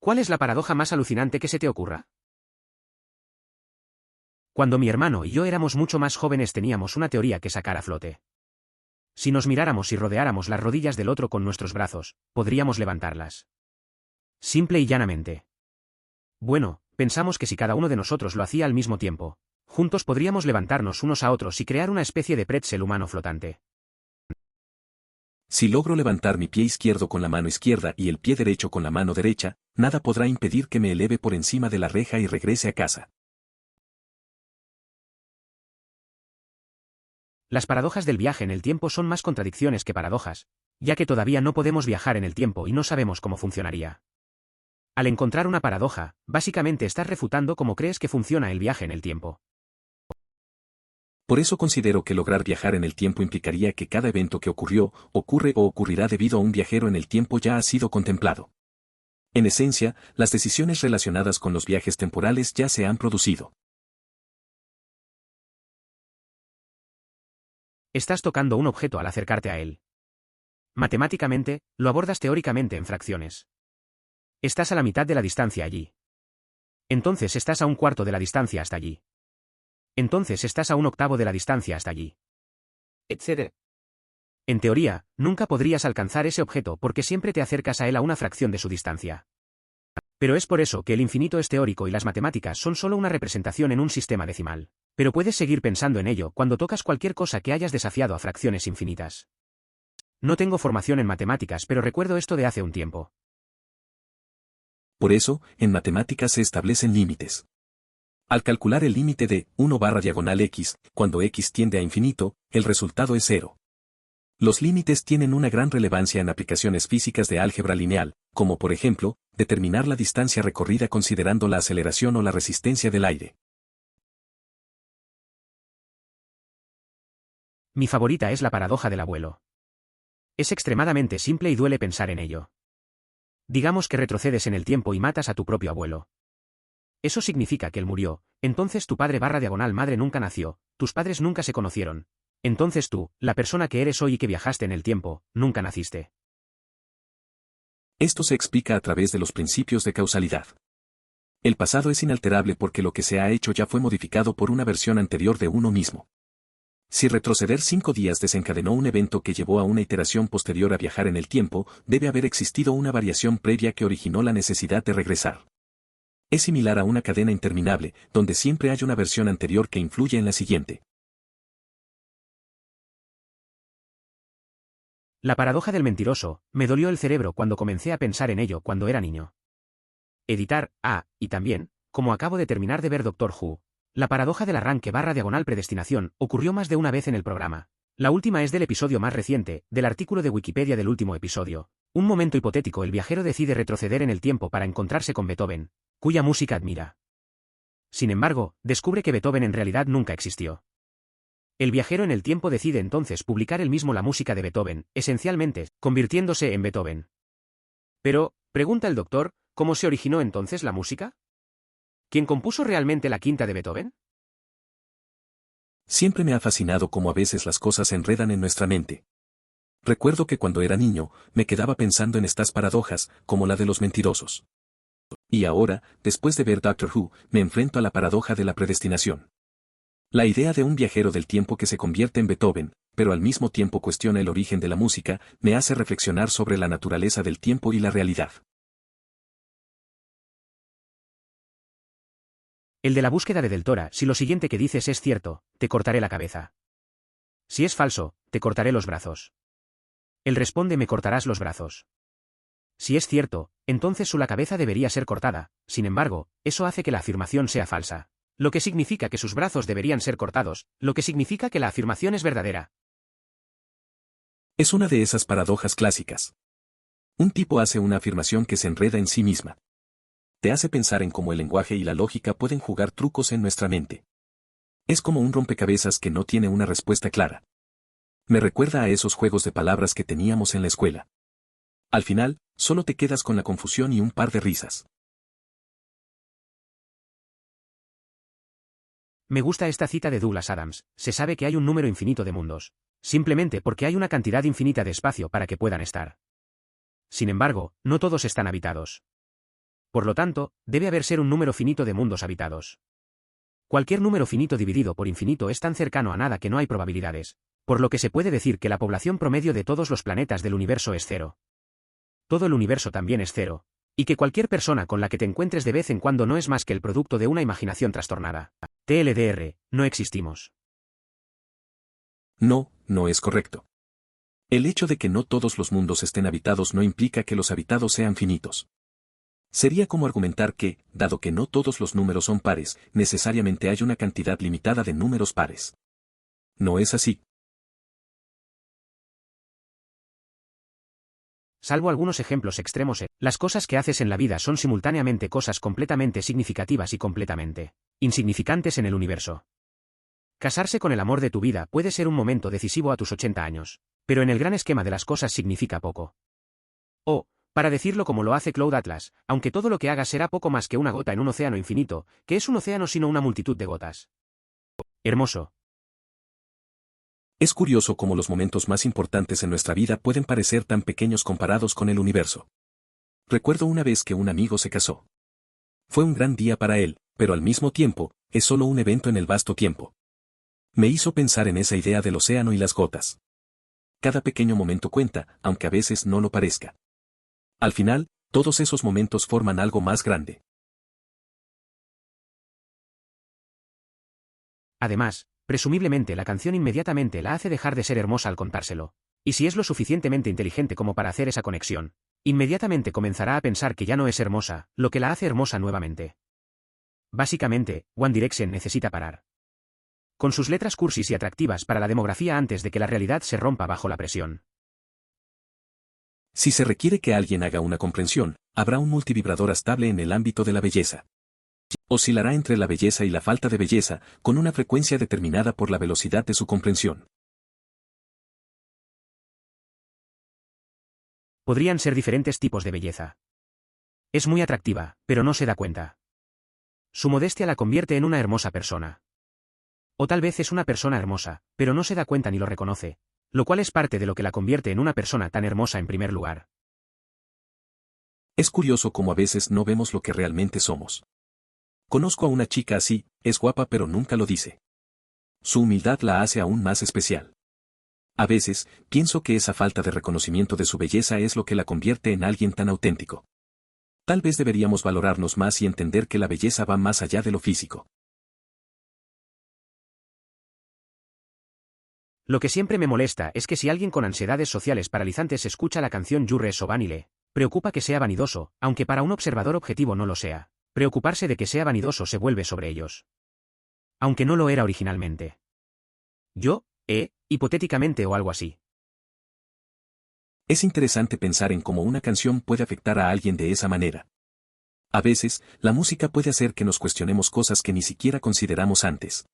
¿Cuál es la paradoja más alucinante que se te ocurra? Cuando mi hermano y yo éramos mucho más jóvenes teníamos una teoría que sacar a flote. Si nos miráramos y rodeáramos las rodillas del otro con nuestros brazos, podríamos levantarlas. Simple y llanamente. Bueno, pensamos que si cada uno de nosotros lo hacía al mismo tiempo, juntos podríamos levantarnos unos a otros y crear una especie de pretzel humano flotante. Si logro levantar mi pie izquierdo con la mano izquierda y el pie derecho con la mano derecha, nada podrá impedir que me eleve por encima de la reja y regrese a casa. Las paradojas del viaje en el tiempo son más contradicciones que paradojas, ya que todavía no podemos viajar en el tiempo y no sabemos cómo funcionaría. Al encontrar una paradoja, básicamente estás refutando cómo crees que funciona el viaje en el tiempo. Por eso considero que lograr viajar en el tiempo implicaría que cada evento que ocurrió, ocurre o ocurrirá debido a un viajero en el tiempo ya ha sido contemplado. En esencia, las decisiones relacionadas con los viajes temporales ya se han producido. Estás tocando un objeto al acercarte a él. Matemáticamente, lo abordas teóricamente en fracciones. Estás a la mitad de la distancia allí. Entonces estás a un cuarto de la distancia hasta allí. Entonces estás a un octavo de la distancia hasta allí. Etc. En teoría, nunca podrías alcanzar ese objeto porque siempre te acercas a él a una fracción de su distancia. Pero es por eso que el infinito es teórico y las matemáticas son solo una representación en un sistema decimal. Pero puedes seguir pensando en ello cuando tocas cualquier cosa que hayas desafiado a fracciones infinitas. No tengo formación en matemáticas, pero recuerdo esto de hace un tiempo. Por eso, en matemáticas se establecen límites. Al calcular el límite de 1/(x), cuando x tiende a infinito, el resultado es 0. Los límites tienen una gran relevancia en aplicaciones físicas de álgebra lineal, como por ejemplo, determinar la distancia recorrida considerando la aceleración o la resistencia del aire. Mi favorita es la paradoja del abuelo. Es extremadamente simple y duele pensar en ello. Digamos que retrocedes en el tiempo y matas a tu propio abuelo. Eso significa que él murió, entonces tu padre/madre nunca nació, tus padres nunca se conocieron. Entonces tú, la persona que eres hoy y que viajaste en el tiempo, nunca naciste. Esto se explica a través de los principios de causalidad. El pasado es inalterable porque lo que se ha hecho ya fue modificado por una versión anterior de uno mismo. Si retroceder 5 días desencadenó un evento que llevó a una iteración posterior a viajar en el tiempo, debe haber existido una variación previa que originó la necesidad de regresar. Es similar a una cadena interminable, donde siempre hay una versión anterior que influye en la siguiente. La paradoja del mentiroso, me dolió el cerebro cuando comencé a pensar en ello cuando era niño. Editar, y también, como acabo de terminar de ver Doctor Who, la paradoja del arranque/predestinación ocurrió más de una vez en el programa. La última es del episodio más reciente, del artículo de Wikipedia del último episodio. Un momento hipotético, el viajero decide retroceder en el tiempo para encontrarse con Beethoven, cuya música admira. Sin embargo, descubre que Beethoven en realidad nunca existió. El viajero en el tiempo decide entonces publicar él mismo la música de Beethoven, esencialmente, convirtiéndose en Beethoven. Pero, pregunta el doctor, ¿cómo se originó entonces la música? ¿Quién compuso realmente la quinta de Beethoven? Siempre me ha fascinado cómo a veces las cosas se enredan en nuestra mente. Recuerdo que cuando era niño, me quedaba pensando en estas paradojas, como la de los mentirosos. Y ahora, después de ver Doctor Who, me enfrento a la paradoja de la predestinación. La idea de un viajero del tiempo que se convierte en Beethoven, pero al mismo tiempo cuestiona el origen de la música, me hace reflexionar sobre la naturaleza del tiempo y la realidad. El de la búsqueda de Deltora, si lo siguiente que dices es cierto, te cortaré la cabeza. Si es falso, te cortaré los brazos. Él responde, me cortarás los brazos. Si es cierto, entonces la cabeza debería ser cortada, sin embargo, eso hace que la afirmación sea falsa. Lo que significa que sus brazos deberían ser cortados, lo que significa que la afirmación es verdadera. Es una de esas paradojas clásicas. Un tipo hace una afirmación que se enreda en sí misma. Te hace pensar en cómo el lenguaje y la lógica pueden jugar trucos en nuestra mente. Es como un rompecabezas que no tiene una respuesta clara. Me recuerda a esos juegos de palabras que teníamos en la escuela. Al final, solo te quedas con la confusión y un par de risas. Me gusta esta cita de Douglas Adams, se sabe que hay un número infinito de mundos, simplemente porque hay una cantidad infinita de espacio para que puedan estar. Sin embargo, no todos están habitados. Por lo tanto, debe haber ser un número finito de mundos habitados. Cualquier número finito dividido por infinito es tan cercano a nada que no hay probabilidades, por lo que se puede decir que la población promedio de todos los planetas del universo es cero. Todo el universo también es cero, y que cualquier persona con la que te encuentres de vez en cuando no es más que el producto de una imaginación trastornada. TLDR, no existimos. No, no es correcto. El hecho de que no todos los mundos estén habitados no implica que los habitados sean finitos. Sería como argumentar que, dado que no todos los números son pares, necesariamente hay una cantidad limitada de números pares. No es así. Salvo algunos ejemplos extremos, las cosas que haces en la vida son simultáneamente cosas completamente significativas y completamente insignificantes en el universo. Casarse con el amor de tu vida puede ser un momento decisivo a tus 80 años, pero en el gran esquema de las cosas significa poco. O, para decirlo como lo hace Cloud Atlas, aunque todo lo que hagas será poco más que una gota en un océano infinito, que es un océano sino una multitud de gotas. Hermoso. Es curioso cómo los momentos más importantes en nuestra vida pueden parecer tan pequeños comparados con el universo. Recuerdo una vez que un amigo se casó. Fue un gran día para él, pero al mismo tiempo, es solo un evento en el vasto tiempo. Me hizo pensar en esa idea del océano y las gotas. Cada pequeño momento cuenta, aunque a veces no lo parezca. Al final, todos esos momentos forman algo más grande. Además, presumiblemente la canción inmediatamente la hace dejar de ser hermosa al contárselo. Y si es lo suficientemente inteligente como para hacer esa conexión, inmediatamente comenzará a pensar que ya no es hermosa, lo que la hace hermosa nuevamente. Básicamente, One Direction necesita parar. Con sus letras cursis y atractivas para la demografía antes de que la realidad se rompa bajo la presión. Si se requiere que alguien haga una comprensión, habrá un multivibrador estable en el ámbito de la belleza. Oscilará entre la belleza y la falta de belleza, con una frecuencia determinada por la velocidad de su comprensión. Podrían ser diferentes tipos de belleza. Es muy atractiva, pero no se da cuenta. Su modestia la convierte en una hermosa persona. O tal vez es una persona hermosa, pero no se da cuenta ni lo reconoce, lo cual es parte de lo que la convierte en una persona tan hermosa en primer lugar. Es curioso cómo a veces no vemos lo que realmente somos. Conozco a una chica así, es guapa pero nunca lo dice. Su humildad la hace aún más especial. A veces, pienso que esa falta de reconocimiento de su belleza es lo que la convierte en alguien tan auténtico. Tal vez deberíamos valorarnos más y entender que la belleza va más allá de lo físico. Lo que siempre me molesta es que si alguien con ansiedades sociales paralizantes escucha la canción Jurre so Vanille, preocupa que sea vanidoso, aunque para un observador objetivo no lo sea. Preocuparse de que sea vanidoso se vuelve sobre ellos. Aunque no lo era originalmente. Yo, hipotéticamente o algo así. Es interesante pensar en cómo una canción puede afectar a alguien de esa manera. A veces, la música puede hacer que nos cuestionemos cosas que ni siquiera consideramos antes.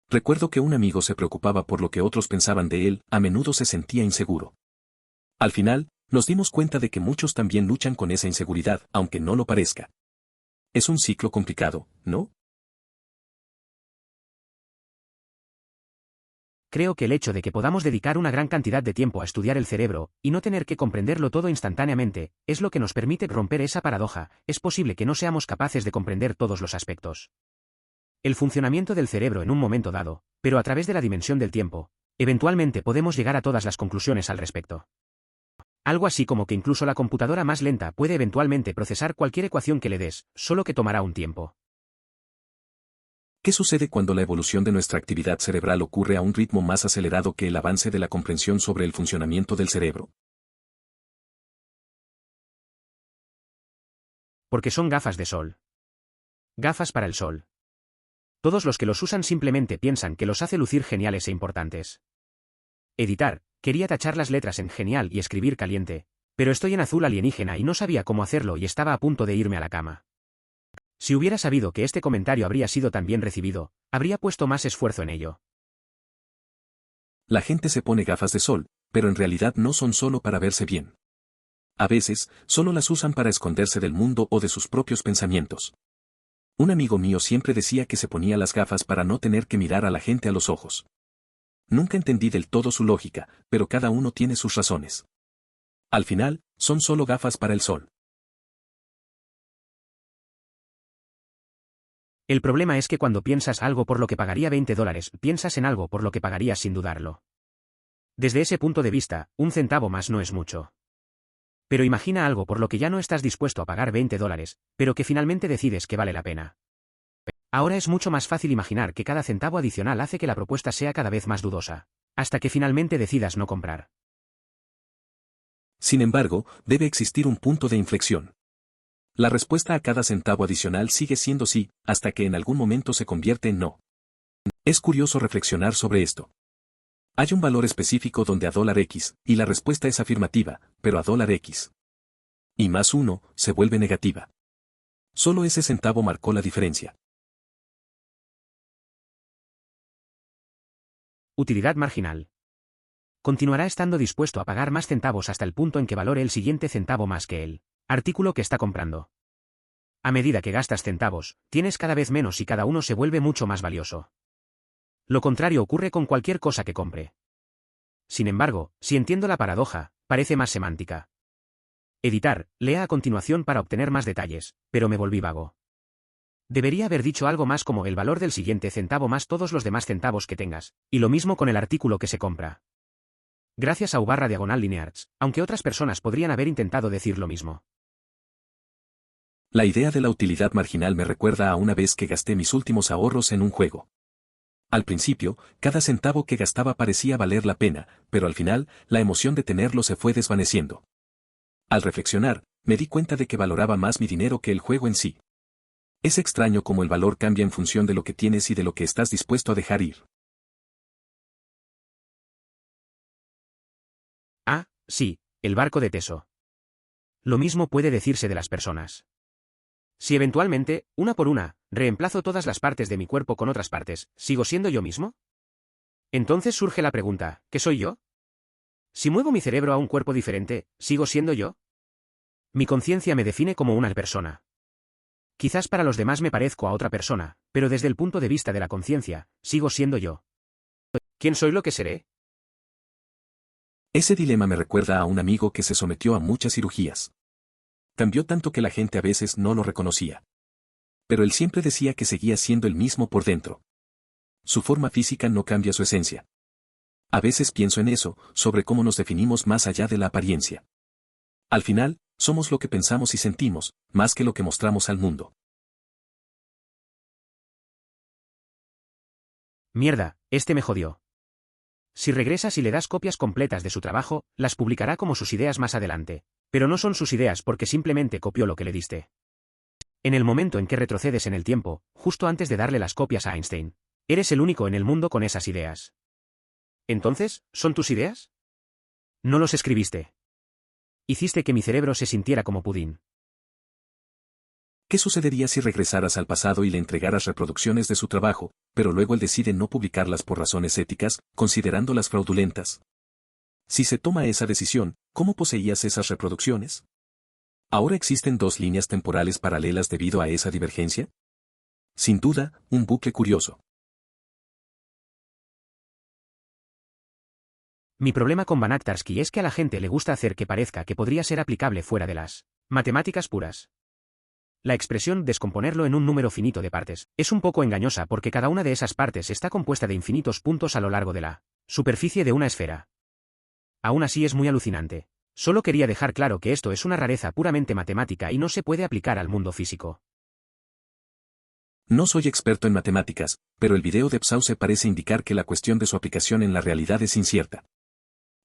Recuerdo que un amigo se preocupaba por lo que otros pensaban de él, a menudo se sentía inseguro. Al final, nos dimos cuenta de que muchos también luchan con esa inseguridad, aunque no lo parezca. Es un ciclo complicado, ¿no? Creo que el hecho de que podamos dedicar una gran cantidad de tiempo a estudiar el cerebro, y no tener que comprenderlo todo instantáneamente, es lo que nos permite romper esa paradoja. Es posible que no seamos capaces de comprender todos los aspectos. El funcionamiento del cerebro en un momento dado, pero a través de la dimensión del tiempo, eventualmente podemos llegar a todas las conclusiones al respecto. Algo así como que incluso la computadora más lenta puede eventualmente procesar cualquier ecuación que le des, solo que tomará un tiempo. ¿Qué sucede cuando la evolución de nuestra actividad cerebral ocurre a un ritmo más acelerado que el avance de la comprensión sobre el funcionamiento del cerebro? Porque son gafas de sol. Gafas para el sol. Todos los que los usan simplemente piensan que los hace lucir geniales e importantes. Editar, quería tachar las letras en genial y escribir caliente, pero estoy en azul alienígena y no sabía cómo hacerlo y estaba a punto de irme a la cama. Si hubiera sabido que este comentario habría sido tan bien recibido, habría puesto más esfuerzo en ello. La gente se pone gafas de sol, pero en realidad no son solo para verse bien. A veces, solo las usan para esconderse del mundo o de sus propios pensamientos. Un amigo mío siempre decía que se ponía las gafas para no tener que mirar a la gente a los ojos. Nunca entendí del todo su lógica, pero cada uno tiene sus razones. Al final, son solo gafas para el sol. El problema es que cuando piensas algo por lo que pagaría $20, piensas en algo por lo que pagarías sin dudarlo. Desde ese punto de vista, un centavo más no es mucho. Pero imagina algo por lo que ya no estás dispuesto a pagar $20, pero que finalmente decides que vale la pena. Ahora es mucho más fácil imaginar que cada centavo adicional hace que la propuesta sea cada vez más dudosa, hasta que finalmente decidas no comprar. Sin embargo, debe existir un punto de inflexión. La respuesta a cada centavo adicional sigue siendo sí, hasta que en algún momento se convierte en no. Es curioso reflexionar sobre esto. Hay un valor específico donde a $X, y la respuesta es afirmativa, pero a $X. Y más uno, se vuelve negativa. Solo ese centavo marcó la diferencia. Utilidad marginal. Continuará estando dispuesto a pagar más centavos hasta el punto en que valore el siguiente centavo más que el artículo que está comprando. A medida que gastas centavos, tienes cada vez menos y cada uno se vuelve mucho más valioso. Lo contrario ocurre con cualquier cosa que compre. Sin embargo, si entiendo la paradoja, parece más semántica. Editar, lea a continuación para obtener más detalles, pero me volví vago. Debería haber dicho algo más como el valor del siguiente centavo más todos los demás centavos que tengas, y lo mismo con el artículo que se compra. Gracias a U/Linearts, aunque otras personas podrían haber intentado decir lo mismo. La idea de la utilidad marginal me recuerda a una vez que gasté mis últimos ahorros en un juego. Al principio, cada centavo que gastaba parecía valer la pena, pero al final, la emoción de tenerlo se fue desvaneciendo. Al reflexionar, me di cuenta de que valoraba más mi dinero que el juego en sí. Es extraño cómo el valor cambia en función de lo que tienes y de lo que estás dispuesto a dejar ir. Ah, sí, el barco de Teso. Lo mismo puede decirse de las personas. Si eventualmente, una por una, reemplazo todas las partes de mi cuerpo con otras partes, ¿sigo siendo yo mismo? Entonces surge la pregunta, ¿qué soy yo? Si muevo mi cerebro a un cuerpo diferente, ¿sigo siendo yo? Mi conciencia me define como una persona. Quizás para los demás me parezco a otra persona, pero desde el punto de vista de la conciencia, sigo siendo yo. ¿Quién soy lo que seré? Ese dilema me recuerda a un amigo que se sometió a muchas cirugías. Cambió tanto que la gente a veces no lo reconocía. Pero él siempre decía que seguía siendo el mismo por dentro. Su forma física no cambia su esencia. A veces pienso en eso, sobre cómo nos definimos más allá de la apariencia. Al final, somos lo que pensamos y sentimos, más que lo que mostramos al mundo. Mierda, este me jodió. Si regresas y le das copias completas de su trabajo, las publicará como sus ideas más adelante. Pero no son sus ideas porque simplemente copió lo que le diste. En el momento en que retrocedes en el tiempo, justo antes de darle las copias a Einstein, eres el único en el mundo con esas ideas. Entonces, ¿son tus ideas? No los escribiste. Hiciste que mi cerebro se sintiera como pudín. ¿Qué sucedería si regresaras al pasado y le entregaras reproducciones de su trabajo, pero luego él decide no publicarlas por razones éticas, considerándolas fraudulentas? Si se toma esa decisión, ¿cómo poseías esas reproducciones? ¿Ahora existen dos líneas temporales paralelas debido a esa divergencia? Sin duda, un bucle curioso. Mi problema con Banachtarsky es que a la gente le gusta hacer que parezca que podría ser aplicable fuera de las matemáticas puras. La expresión descomponerlo en un número finito de partes es un poco engañosa porque cada una de esas partes está compuesta de infinitos puntos a lo largo de la superficie de una esfera. Aún así es muy alucinante. Solo quería dejar claro que esto es una rareza puramente matemática y no se puede aplicar al mundo físico. No soy experto en matemáticas, pero el video de Psause parece indicar que la cuestión de su aplicación en la realidad es incierta.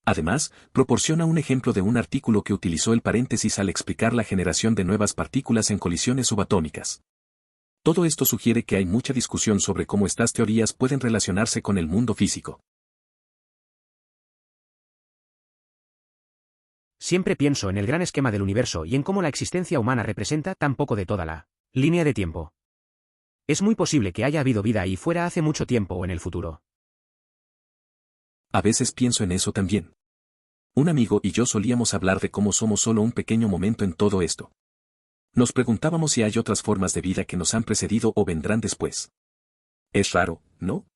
Además, proporciona un ejemplo de un artículo que utilizó el paréntesis al explicar la generación de nuevas partículas en colisiones subatómicas. Todo esto sugiere que hay mucha discusión sobre cómo estas teorías pueden relacionarse con el mundo físico. Siempre pienso en el gran esquema del universo y en cómo la existencia humana representa tan poco de toda la línea de tiempo. Es muy posible que haya habido vida ahí fuera hace mucho tiempo o en el futuro. A veces pienso en eso también. Un amigo y yo solíamos hablar de cómo somos solo un pequeño momento en todo esto. Nos preguntábamos si hay otras formas de vida que nos han precedido o vendrán después. Es raro, ¿no?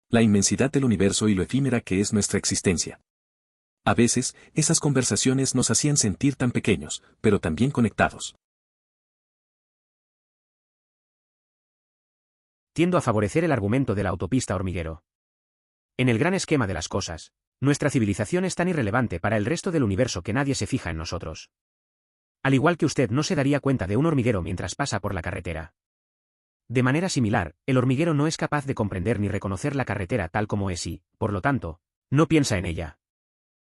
La inmensidad del universo y lo efímera que es nuestra existencia. A veces, esas conversaciones nos hacían sentir tan pequeños, pero también conectados. tiendo a favorecer el argumento de la autopista hormiguero. En el gran esquema de las cosas, nuestra civilización es tan irrelevante para el resto del universo que nadie se fija en nosotros. Al igual que usted no se daría cuenta de un hormiguero mientras pasa por la carretera. De manera similar, el hormiguero no es capaz de comprender ni reconocer la carretera tal como es y, por lo tanto, no piensa en ella.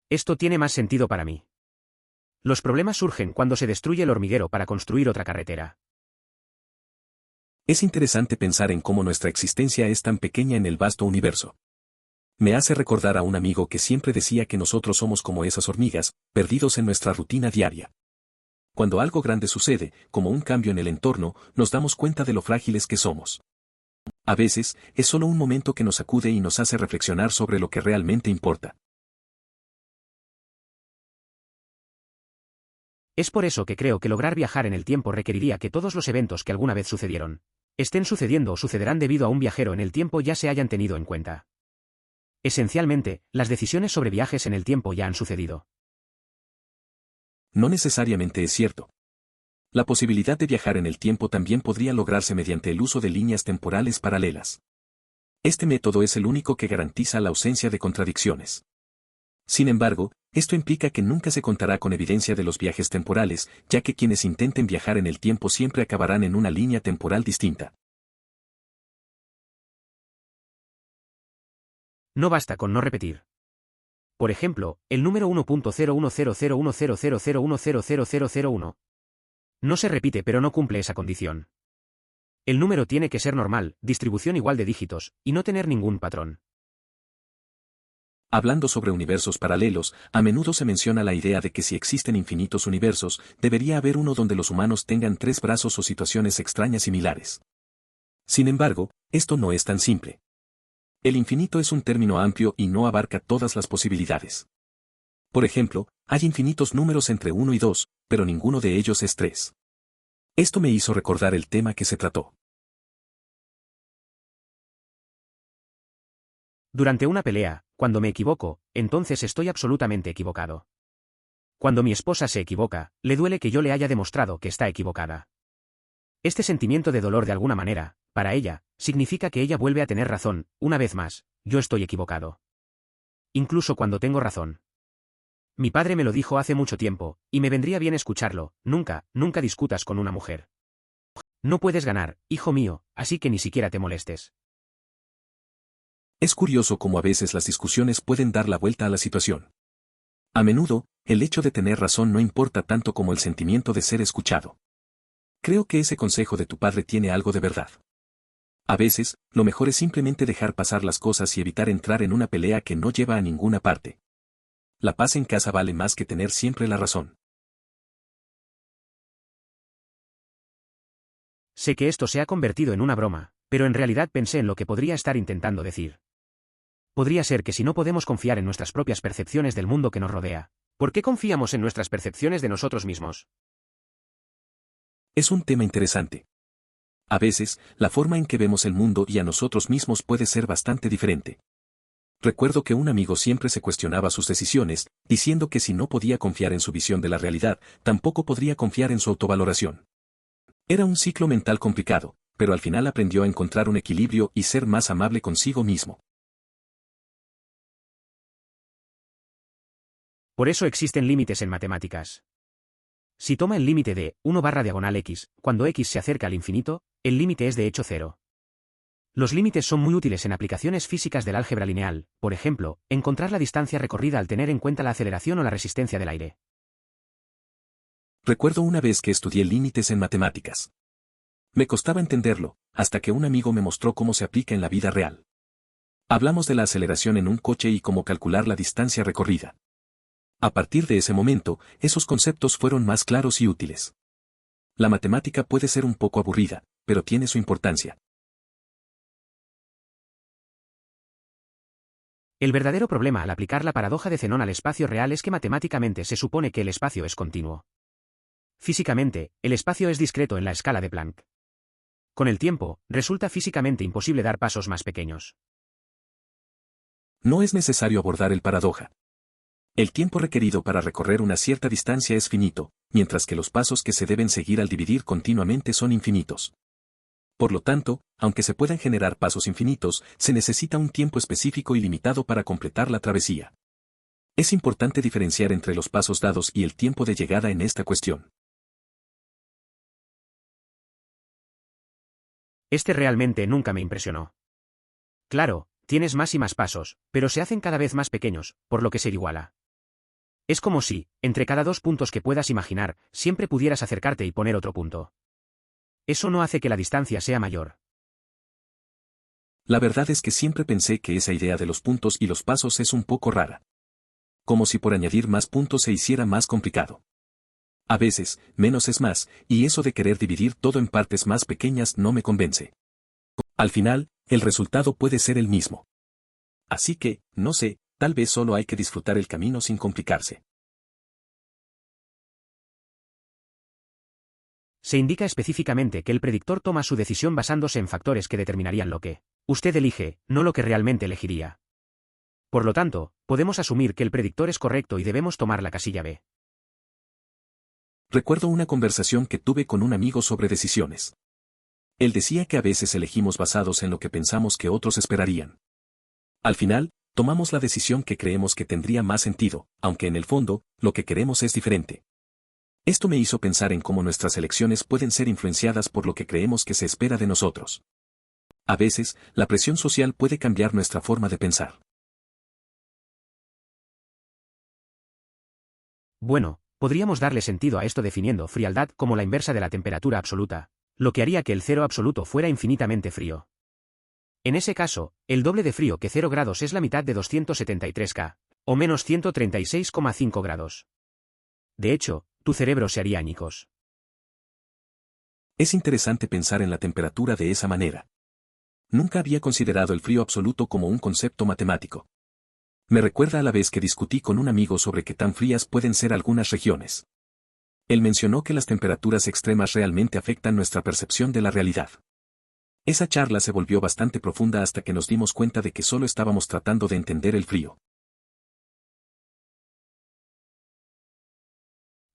Esto tiene más sentido para mí. Los problemas surgen cuando se destruye el hormiguero para construir otra carretera. Es interesante pensar en cómo nuestra existencia es tan pequeña en el vasto universo. Me hace recordar a un amigo que siempre decía que nosotros somos como esas hormigas, perdidos en nuestra rutina diaria. Cuando algo grande sucede, como un cambio en el entorno, nos damos cuenta de lo frágiles que somos. A veces, es solo un momento que nos sacude y nos hace reflexionar sobre lo que realmente importa. Es por eso que creo que lograr viajar en el tiempo requeriría que todos los eventos que alguna vez sucedieron, estén sucediendo o sucederán debido a un viajero en el tiempo ya se hayan tenido en cuenta. Esencialmente, las decisiones sobre viajes en el tiempo ya han sucedido. No necesariamente es cierto. La posibilidad de viajar en el tiempo también podría lograrse mediante el uso de líneas temporales paralelas. Este método es el único que garantiza la ausencia de contradicciones. Sin embargo, esto implica que nunca se contará con evidencia de los viajes temporales, ya que quienes intenten viajar en el tiempo siempre acabarán en una línea temporal distinta. No basta con no repetir. Por ejemplo, el número 1.01001001000100001 no se repite pero no cumple esa condición. El número tiene que ser normal, distribución igual de dígitos, y no tener ningún patrón. Hablando sobre universos paralelos, a menudo se menciona la idea de que si existen infinitos universos, debería haber uno donde los humanos tengan 3 brazos o situaciones extrañas similares. Sin embargo, esto no es tan simple. El infinito es un término amplio y no abarca todas las posibilidades. Por ejemplo, hay infinitos números entre 1 y 2, pero ninguno de ellos es 3. Esto me hizo recordar el tema que se trató. Durante una pelea, cuando me equivoco, entonces estoy absolutamente equivocado. Cuando mi esposa se equivoca, le duele que yo le haya demostrado que está equivocada. Este sentimiento de dolor de alguna manera, para ella, significa que ella vuelve a tener razón, una vez más, yo estoy equivocado. Incluso cuando tengo razón. Mi padre me lo dijo hace mucho tiempo, y me vendría bien escucharlo, nunca discutas con una mujer. No puedes ganar, hijo mío, así que ni siquiera te molestes. Es curioso cómo a veces las discusiones pueden dar la vuelta a la situación. A menudo, el hecho de tener razón no importa tanto como el sentimiento de ser escuchado. Creo que ese consejo de tu padre tiene algo de verdad. A veces, lo mejor es simplemente dejar pasar las cosas y evitar entrar en una pelea que no lleva a ninguna parte. La paz en casa vale más que tener siempre la razón. Sé que esto se ha convertido en una broma, pero en realidad pensé en lo que podría estar intentando decir. Podría ser que si no podemos confiar en nuestras propias percepciones del mundo que nos rodea, ¿por qué confiamos en nuestras percepciones de nosotros mismos? Es un tema interesante. A veces, la forma en que vemos el mundo y a nosotros mismos puede ser bastante diferente. Recuerdo que un amigo siempre se cuestionaba sus decisiones, diciendo que si no podía confiar en su visión de la realidad, tampoco podría confiar en su autovaloración. Era un ciclo mental complicado, pero al final aprendió a encontrar un equilibrio y ser más amable consigo mismo. Por eso existen límites en matemáticas. Si toma el límite de 1/x, cuando x se acerca al infinito, el límite es de hecho 0. Los límites son muy útiles en aplicaciones físicas del álgebra lineal, por ejemplo, encontrar la distancia recorrida al tener en cuenta la aceleración o la resistencia del aire. Recuerdo una vez que estudié límites en matemáticas. Me costaba entenderlo, hasta que un amigo me mostró cómo se aplica en la vida real. Hablamos de la aceleración en un coche y cómo calcular la distancia recorrida. A partir de ese momento, esos conceptos fueron más claros y útiles. La matemática puede ser un poco aburrida, pero tiene su importancia. El verdadero problema al aplicar la paradoja de Zenón al espacio real es que matemáticamente se supone que el espacio es continuo. Físicamente, el espacio es discreto en la escala de Planck. Con el tiempo, resulta físicamente imposible dar pasos más pequeños. No es necesario abordar el paradoja. El tiempo requerido para recorrer una cierta distancia es finito, mientras que los pasos que se deben seguir al dividir continuamente son infinitos. Por lo tanto, aunque se puedan generar pasos infinitos, se necesita un tiempo específico y limitado para completar la travesía. Es importante diferenciar entre los pasos dados y el tiempo de llegada en esta cuestión. Este realmente nunca me impresionó. Claro, tienes más y más pasos, pero se hacen cada vez más pequeños, por lo que se iguala. Es como si, entre cada 2 puntos que puedas imaginar, siempre pudieras acercarte y poner otro punto. Eso no hace que la distancia sea mayor. La verdad es que siempre pensé que esa idea de los puntos y los pasos es un poco rara. Como si por añadir más puntos se hiciera más complicado. A veces, menos es más, y eso de querer dividir todo en partes más pequeñas no me convence. Al final, el resultado puede ser el mismo. Así que, no sé, tal vez solo hay que disfrutar el camino sin complicarse. Se indica específicamente que el predictor toma su decisión basándose en factores que determinarían lo que usted elige, no lo que realmente elegiría. Por lo tanto, podemos asumir que el predictor es correcto y debemos tomar la casilla B. Recuerdo una conversación que tuve con un amigo sobre decisiones. Él decía que a veces elegimos basados en lo que pensamos que otros esperarían. Al final, tomamos la decisión que creemos que tendría más sentido, aunque en el fondo, lo que queremos es diferente. Esto me hizo pensar en cómo nuestras elecciones pueden ser influenciadas por lo que creemos que se espera de nosotros. A veces, la presión social puede cambiar nuestra forma de pensar. Bueno, podríamos darle sentido a esto definiendo frialdad como la inversa de la temperatura absoluta, lo que haría que el cero absoluto fuera infinitamente frío. En ese caso, el doble de frío que 0 grados es la mitad de 273 K, o menos 136,5 grados. De hecho, tu cerebro se haría añicos. Es interesante pensar en la temperatura de esa manera. Nunca había considerado el frío absoluto como un concepto matemático. Me recuerda a la vez que discutí con un amigo sobre qué tan frías pueden ser algunas regiones. Él mencionó que las temperaturas extremas realmente afectan nuestra percepción de la realidad. Esa charla se volvió bastante profunda hasta que nos dimos cuenta de que solo estábamos tratando de entender el frío.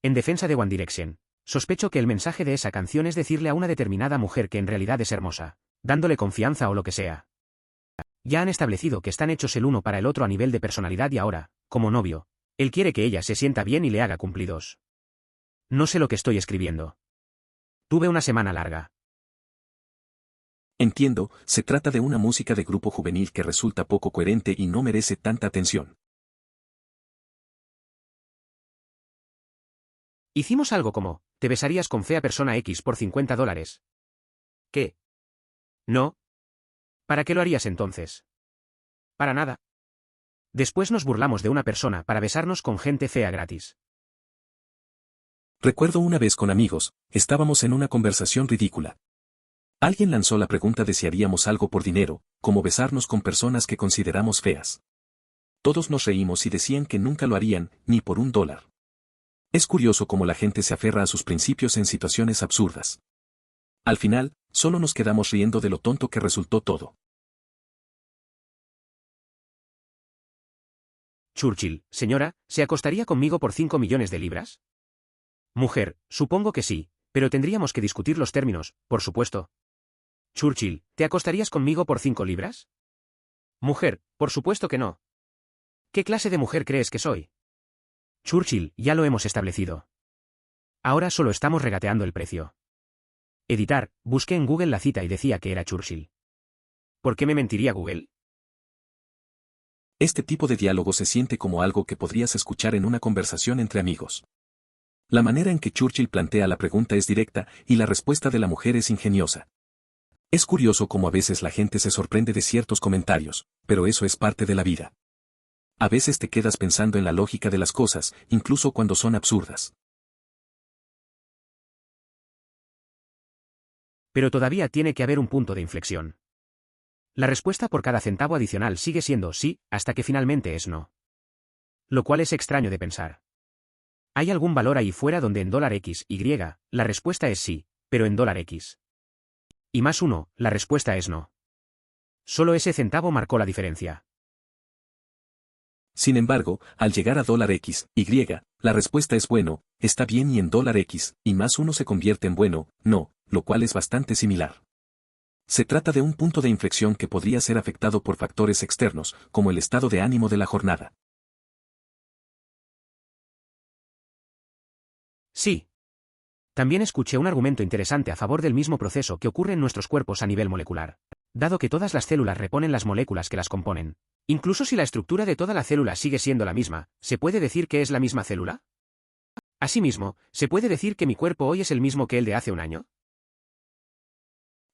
En defensa de One Direction, sospecho que el mensaje de esa canción es decirle a una determinada mujer que en realidad es hermosa, dándole confianza o lo que sea. Ya han establecido que están hechos el uno para el otro a nivel de personalidad y ahora, como novio, él quiere que ella se sienta bien y le haga cumplidos. No sé lo que estoy escribiendo. Tuve una semana larga. Entiendo, se trata de una música de grupo juvenil que resulta poco coherente y no merece tanta atención. Hicimos algo como, te besarías con fea persona X por $50. ¿Qué? ¿No? ¿Para qué lo harías entonces? Para nada. Después nos burlamos de una persona para besarnos con gente fea gratis. Recuerdo una vez con amigos, estábamos en una conversación ridícula. Alguien lanzó la pregunta de si haríamos algo por dinero, como besarnos con personas que consideramos feas. Todos nos reímos y decían que nunca lo harían, ni por $1. Es curioso cómo la gente se aferra a sus principios en situaciones absurdas. Al final, solo nos quedamos riendo de lo tonto que resultó todo. Churchill, señora, ¿se acostaría conmigo por 5 millones de libras? Mujer, supongo que sí, pero tendríamos que discutir los términos, por supuesto. Churchill, ¿te acostarías conmigo por 5 libras? Mujer, por supuesto que no. ¿Qué clase de mujer crees que soy? Churchill, ya lo hemos establecido. Ahora solo estamos regateando el precio. Editar, busqué en Google la cita y decía que era Churchill. ¿Por qué me mentiría Google? Este tipo de diálogo se siente como algo que podrías escuchar en una conversación entre amigos. La manera en que Churchill plantea la pregunta es directa y la respuesta de la mujer es ingeniosa. Es curioso cómo a veces la gente se sorprende de ciertos comentarios, pero eso es parte de la vida. A veces te quedas pensando en la lógica de las cosas, incluso cuando son absurdas. Pero todavía tiene que haber un punto de inflexión. La respuesta por cada centavo adicional sigue siendo sí, hasta que finalmente es no. Lo cual es extraño de pensar. ¿Hay algún valor ahí fuera donde en $X, Y, la respuesta es sí, pero en $X? Y más uno, la respuesta es no. Solo ese centavo marcó la diferencia. Sin embargo, al llegar a $X, Y, la respuesta es bueno, está bien y en $X, y más uno se convierte en bueno, no, lo cual es bastante similar. Se trata de un punto de inflexión que podría ser afectado por factores externos, como el estado de ánimo de la jornada. Sí. También escuché un argumento interesante a favor del mismo proceso que ocurre en nuestros cuerpos a nivel molecular. Dado que todas las células reponen las moléculas que las componen, incluso si la estructura de toda la célula sigue siendo la misma, ¿se puede decir que es la misma célula? Asimismo, ¿se puede decir que mi cuerpo hoy es el mismo que el de hace un año?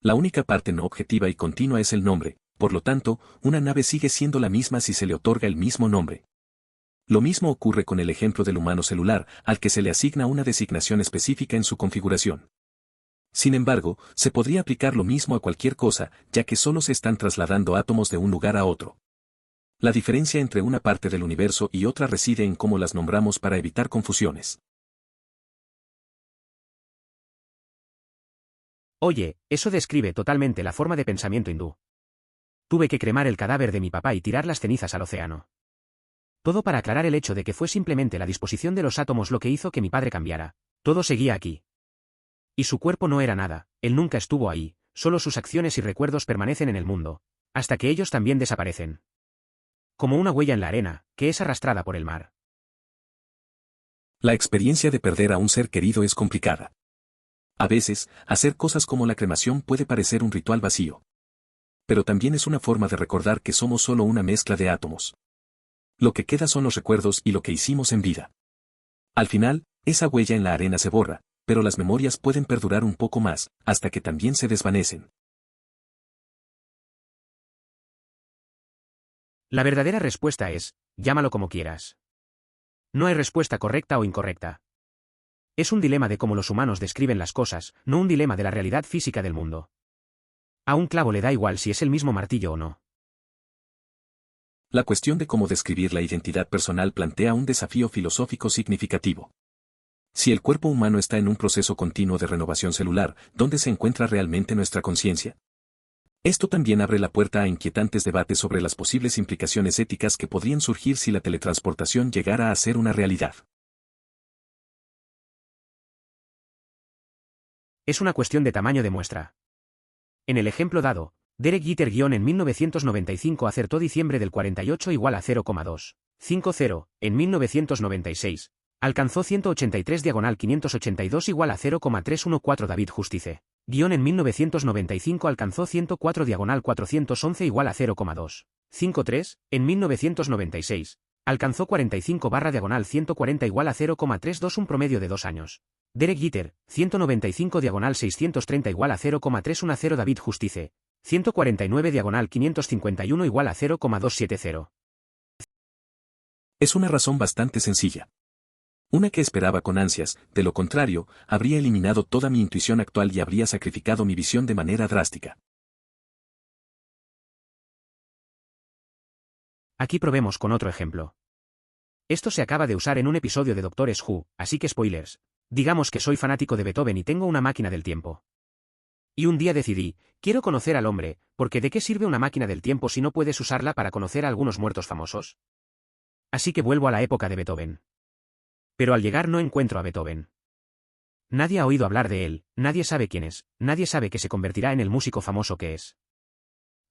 La única parte no objetiva y continua es el nombre, por lo tanto, una nave sigue siendo la misma si se le otorga el mismo nombre. Lo mismo ocurre con el ejemplo del humano celular, al que se le asigna una designación específica en su configuración. Sin embargo, se podría aplicar lo mismo a cualquier cosa, ya que solo se están trasladando átomos de un lugar a otro. La diferencia entre una parte del universo y otra reside en cómo las nombramos para evitar confusiones. Oye, eso describe totalmente la forma de pensamiento hindú. Tuve que cremar el cadáver de mi papá y tirar las cenizas al océano. Todo para aclarar el hecho de que fue simplemente la disposición de los átomos lo que hizo que mi padre cambiara. Todo seguía aquí. Y su cuerpo no era nada, él nunca estuvo ahí, solo sus acciones y recuerdos permanecen en el mundo, hasta que ellos también desaparecen. Como una huella en la arena, que es arrastrada por el mar. La experiencia de perder a un ser querido es complicada. A veces, hacer cosas como la cremación puede parecer un ritual vacío. Pero también es una forma de recordar que somos solo una mezcla de átomos. Lo que queda son los recuerdos y lo que hicimos en vida. Al final, esa huella en la arena se borra, pero las memorias pueden perdurar un poco más, hasta que también se desvanecen. La verdadera respuesta es, llámalo como quieras. No hay respuesta correcta o incorrecta. Es un dilema de cómo los humanos describen las cosas, no un dilema de la realidad física del mundo. A un clavo le da igual si es el mismo martillo o no. La cuestión de cómo describir la identidad personal plantea un desafío filosófico significativo. Si el cuerpo humano está en un proceso continuo de renovación celular, ¿dónde se encuentra realmente nuestra conciencia? Esto también abre la puerta a inquietantes debates sobre las posibles implicaciones éticas que podrían surgir si la teletransportación llegara a ser una realidad. Es una cuestión de tamaño de muestra. En el ejemplo dado, Derek Jeter en 1995 acertó diciembre del 48 igual a 0,250, en 1996, alcanzó 183/582 igual a 0,314 David Justice, en 1995 alcanzó 104/411 igual a 0,253, en 1996, alcanzó 45/140 igual a 0,32 un promedio de 2 años. Derek Jeter, 195/630 igual a 0,310 David Justice, 149/551 igual a 0,270. Es una razón bastante sencilla. Una que esperaba con ansias, de lo contrario, habría eliminado toda mi intuición actual y habría sacrificado mi visión de manera drástica. Aquí probemos con otro ejemplo. Esto se acaba de usar en un episodio de Doctores Who, así que spoilers. Digamos que soy fanático de Beethoven y tengo una máquina del tiempo. Y un día decidí, quiero conocer al hombre, porque ¿de qué sirve una máquina del tiempo si no puedes usarla para conocer a algunos muertos famosos? Así que vuelvo a la época de Beethoven. Pero al llegar no encuentro a Beethoven. Nadie ha oído hablar de él, nadie sabe quién es, nadie sabe que se convertirá en el músico famoso que es.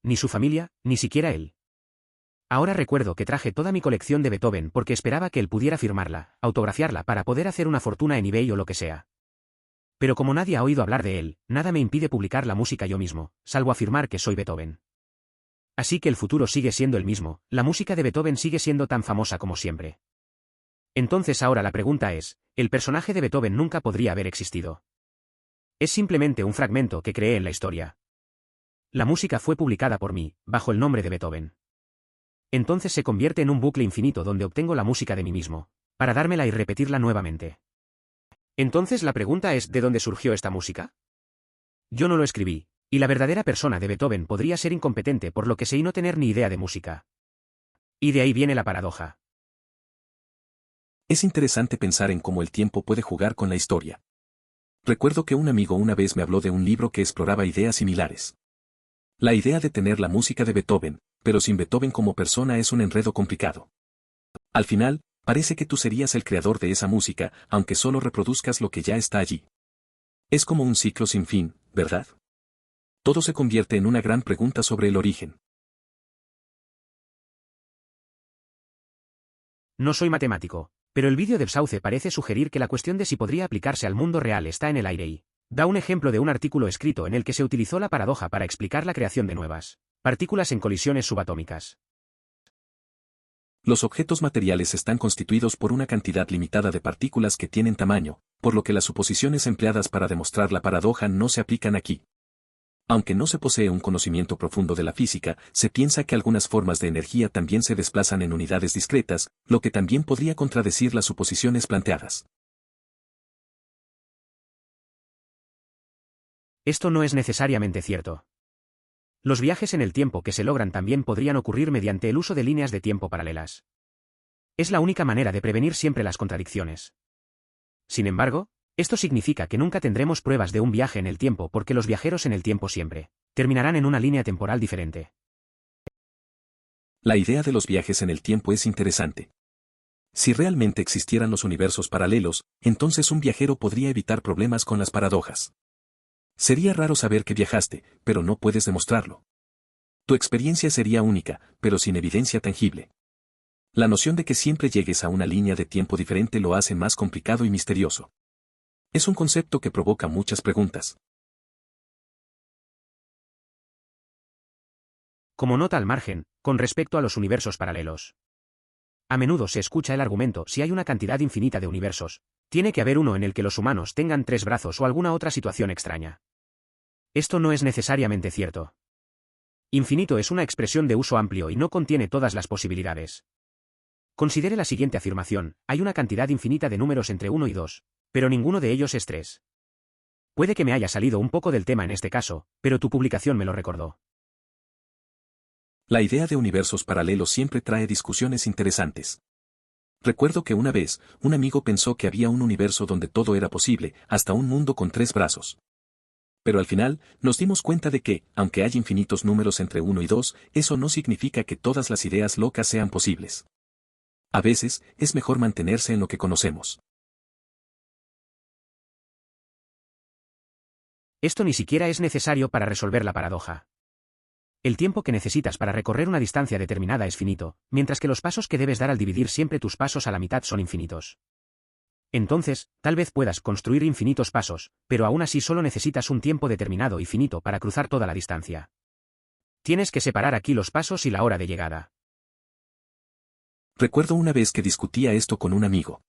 Ni su familia, ni siquiera él. Ahora recuerdo que traje toda mi colección de Beethoven porque esperaba que él pudiera firmarla, autografiarla para poder hacer una fortuna en eBay o lo que sea. Pero como nadie ha oído hablar de él, nada me impide publicar la música yo mismo, salvo afirmar que soy Beethoven. Así que el futuro sigue siendo el mismo, la música de Beethoven sigue siendo tan famosa como siempre. Entonces ahora la pregunta es, ¿el personaje de Beethoven nunca podría haber existido? Es simplemente un fragmento que creé en la historia. La música fue publicada por mí, bajo el nombre de Beethoven. Entonces se convierte en un bucle infinito donde obtengo la música de mí mismo, para dármela y repetirla nuevamente. Entonces la pregunta es, ¿de dónde surgió esta música? Yo no lo escribí, y la verdadera persona de Beethoven podría ser incompetente por lo que sé y no tener ni idea de música. Y de ahí viene la paradoja. Es interesante pensar en cómo el tiempo puede jugar con la historia. Recuerdo que un amigo una vez me habló de un libro que exploraba ideas similares. La idea de tener la música de Beethoven, pero sin Beethoven como persona es un enredo complicado. Al final, parece que tú serías el creador de esa música, aunque solo reproduzcas lo que ya está allí. Es como un ciclo sin fin, ¿verdad? todo se convierte en una gran pregunta sobre el origen. No soy matemático, pero el vídeo de Sauce parece sugerir que la cuestión de si podría aplicarse al mundo real está en el aire y da un ejemplo de un artículo escrito en el que se utilizó la paradoja para explicar la creación de nuevas partículas en colisiones subatómicas. Los objetos materiales están constituidos por una cantidad limitada de partículas que tienen tamaño, por lo que las suposiciones empleadas para demostrar la paradoja no se aplican aquí. Aunque no se posee un conocimiento profundo de la física, se piensa que algunas formas de energía también se desplazan en unidades discretas, lo que también podría contradecir las suposiciones planteadas. Esto no es necesariamente cierto. Los viajes en el tiempo que se logran también podrían ocurrir mediante el uso de líneas de tiempo paralelas. Es la única manera de prevenir siempre las contradicciones. Sin embargo, esto significa que nunca tendremos pruebas de un viaje en el tiempo porque los viajeros en el tiempo siempre terminarán en una línea temporal diferente. La idea de los viajes en el tiempo es interesante. Si realmente existieran los universos paralelos, entonces un viajero podría evitar problemas con las paradojas. Sería raro saber que viajaste, pero no puedes demostrarlo. Tu experiencia sería única, pero sin evidencia tangible. La noción de que siempre llegues a una línea de tiempo diferente lo hace más complicado y misterioso. Es un concepto que provoca muchas preguntas. Como nota al margen, con respecto a los universos paralelos. A menudo se escucha el argumento: si hay una cantidad infinita de universos, tiene que haber uno en el que los humanos tengan 3 brazos o alguna otra situación extraña. Esto no es necesariamente cierto. Infinito es una expresión de uso amplio y no contiene todas las posibilidades. Considere la siguiente afirmación: hay una cantidad infinita de números entre 1 y 2, pero ninguno de ellos es 3. Puede que me haya salido un poco del tema en este caso, pero tu publicación me lo recordó. La idea de universos paralelos siempre trae discusiones interesantes. Recuerdo que una vez, un amigo pensó que había un universo donde todo era posible, hasta un mundo con 3 brazos. Pero al final, nos dimos cuenta de que, aunque hay infinitos números entre 1 y 2, eso no significa que todas las ideas locas sean posibles. A veces, es mejor mantenerse en lo que conocemos. Esto ni siquiera es necesario para resolver la paradoja. El tiempo que necesitas para recorrer una distancia determinada es finito, mientras que los pasos que debes dar al dividir siempre tus pasos a la mitad son infinitos. Entonces, tal vez puedas construir infinitos pasos, pero aún así solo necesitas un tiempo determinado y finito para cruzar toda la distancia. Tienes que separar aquí los pasos y la hora de llegada. Recuerdo una vez que discutía esto con un amigo.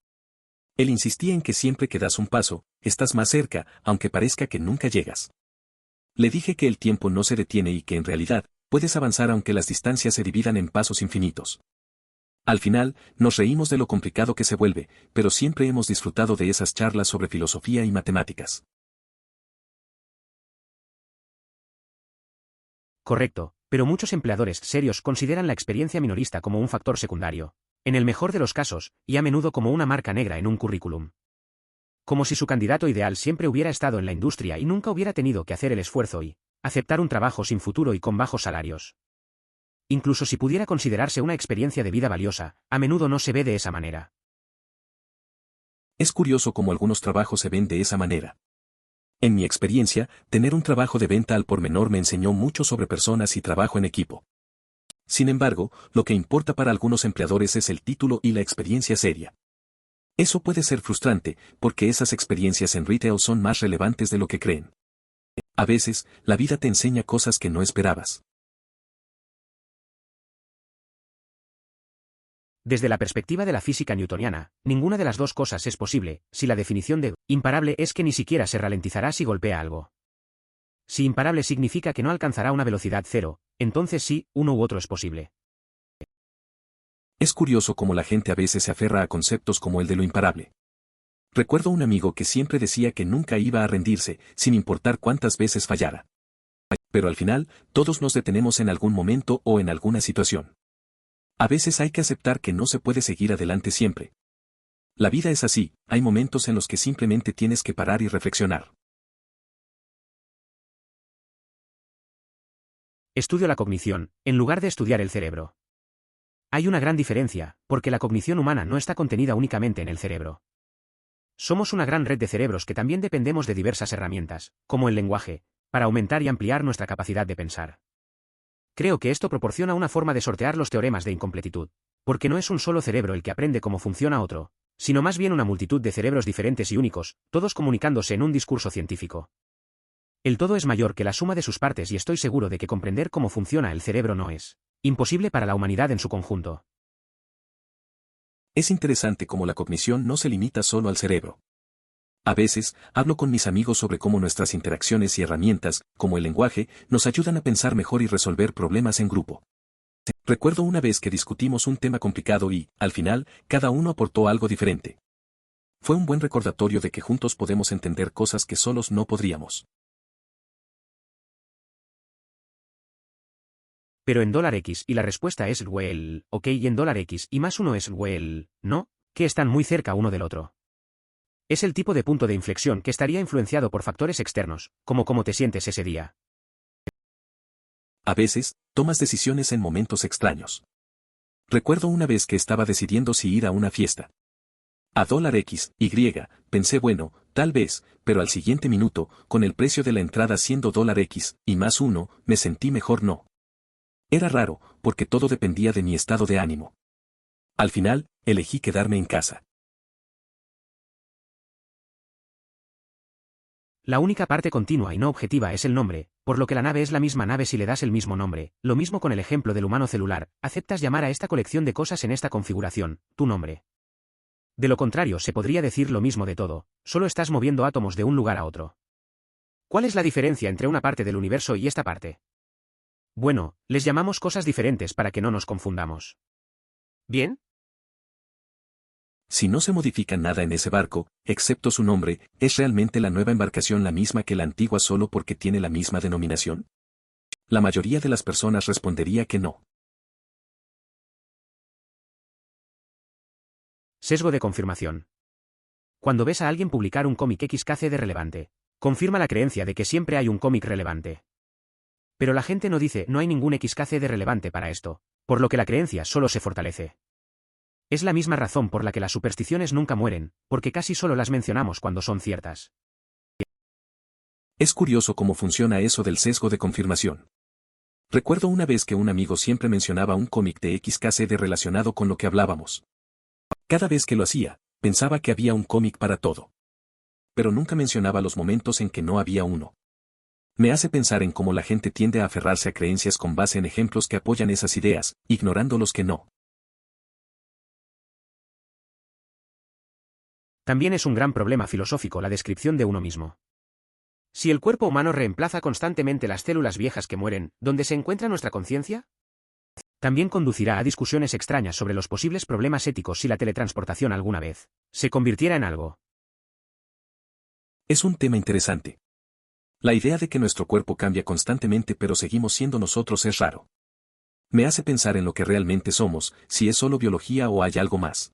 Él insistía en que siempre que das un paso, estás más cerca, aunque parezca que nunca llegas. Le dije que el tiempo no se detiene y que en realidad, puedes avanzar aunque las distancias se dividan en pasos infinitos. Al final, nos reímos de lo complicado que se vuelve, pero siempre hemos disfrutado de esas charlas sobre filosofía y matemáticas. Correcto, pero muchos empleadores serios consideran la experiencia minorista como un factor secundario, en el mejor de los casos, y a menudo como una marca negra en un currículum. Como si su candidato ideal siempre hubiera estado en la industria y nunca hubiera tenido que hacer el esfuerzo y aceptar un trabajo sin futuro y con bajos salarios. Incluso si pudiera considerarse una experiencia de vida valiosa, a menudo no se ve de esa manera. Es curioso cómo algunos trabajos se ven de esa manera. En mi experiencia, tener un trabajo de venta al por menor me enseñó mucho sobre personas y trabajo en equipo. Sin embargo, lo que importa para algunos empleadores es el título y la experiencia seria. Eso puede ser frustrante, porque esas experiencias en retail son más relevantes de lo que creen. A veces, la vida te enseña cosas que no esperabas. Desde la perspectiva de la física newtoniana, ninguna de las dos cosas es posible, si la definición de imparable es que ni siquiera se ralentizará si golpea algo. Si imparable significa que no alcanzará una velocidad cero, entonces sí, uno u otro es posible. Es curioso cómo la gente a veces se aferra a conceptos como el de lo imparable. Recuerdo un amigo que siempre decía que nunca iba a rendirse, sin importar cuántas veces fallara. Pero al final, todos nos detenemos en algún momento o en alguna situación. A veces hay que aceptar que no se puede seguir adelante siempre. La vida es así, hay momentos en los que simplemente tienes que parar y reflexionar. Estudio la cognición, en lugar de estudiar el cerebro. Hay una gran diferencia, porque la cognición humana no está contenida únicamente en el cerebro. Somos una gran red de cerebros que también dependemos de diversas herramientas, como el lenguaje, para aumentar y ampliar nuestra capacidad de pensar. Creo que esto proporciona una forma de sortear los teoremas de incompletitud, porque no es un solo cerebro el que aprende cómo funciona otro, sino más bien una multitud de cerebros diferentes y únicos, todos comunicándose en un discurso científico. El todo es mayor que la suma de sus partes y estoy seguro de que comprender cómo funciona el cerebro no es imposible para la humanidad en su conjunto. Es interesante cómo la cognición no se limita solo al cerebro. A veces, hablo con mis amigos sobre cómo nuestras interacciones y herramientas, como el lenguaje, nos ayudan a pensar mejor y resolver problemas en grupo. Recuerdo una vez que discutimos un tema complicado y, al final, cada uno aportó algo diferente. Fue un buen recordatorio de que juntos podemos entender cosas que solos no podríamos. Pero en $X y la respuesta es well, ok, y en $X y más uno es well, no, que están muy cerca uno del otro. Es el tipo de punto de inflexión que estaría influenciado por factores externos, como cómo te sientes ese día. A veces, tomas decisiones en momentos extraños. Recuerdo una vez que estaba decidiendo si ir a una fiesta. A $X, Y, pensé bueno, tal vez, pero al siguiente minuto, con el precio de la entrada siendo $X, y más uno, me sentí mejor no. Era raro, porque todo dependía de mi estado de ánimo. Al final, elegí quedarme en casa. La única parte continua y no objetiva es el nombre, por lo que la nave es la misma nave si le das el mismo nombre. Lo mismo con el ejemplo del humano celular, aceptas llamar a esta colección de cosas en esta configuración, tu nombre. De lo contrario se podría decir lo mismo de todo, solo estás moviendo átomos de un lugar a otro. ¿Cuál es la diferencia entre una parte del universo y esta parte? Bueno, les llamamos cosas diferentes para que no nos confundamos. ¿Bien? Si no se modifica nada en ese barco, excepto su nombre, ¿es realmente la nueva embarcación la misma que la antigua solo porque tiene la misma denominación? La mayoría de las personas respondería que no. Sesgo de confirmación. Cuando ves a alguien publicar un cómic XKCD relevante, confirma la creencia de que siempre hay un cómic relevante. Pero la gente no dice no hay ningún XKCD relevante para esto, por lo que la creencia solo se fortalece. Es la misma razón por la que las supersticiones nunca mueren, porque casi solo las mencionamos cuando son ciertas. Es curioso cómo funciona eso del sesgo de confirmación. Recuerdo una vez que un amigo siempre mencionaba un cómic de XKCD relacionado con lo que hablábamos. Cada vez que lo hacía, pensaba que había un cómic para todo. Pero nunca mencionaba los momentos en que no había uno. Me hace pensar en cómo la gente tiende a aferrarse a creencias con base en ejemplos que apoyan esas ideas, ignorando los que no. También es un gran problema filosófico la descripción de uno mismo. Si el cuerpo humano reemplaza constantemente las células viejas que mueren, ¿dónde se encuentra nuestra conciencia? También conducirá a discusiones extrañas sobre los posibles problemas éticos si la teletransportación alguna vez se convirtiera en algo. Es un tema interesante. La idea de que nuestro cuerpo cambia constantemente pero seguimos siendo nosotros es raro. Me hace pensar en lo que realmente somos, si es solo biología o hay algo más.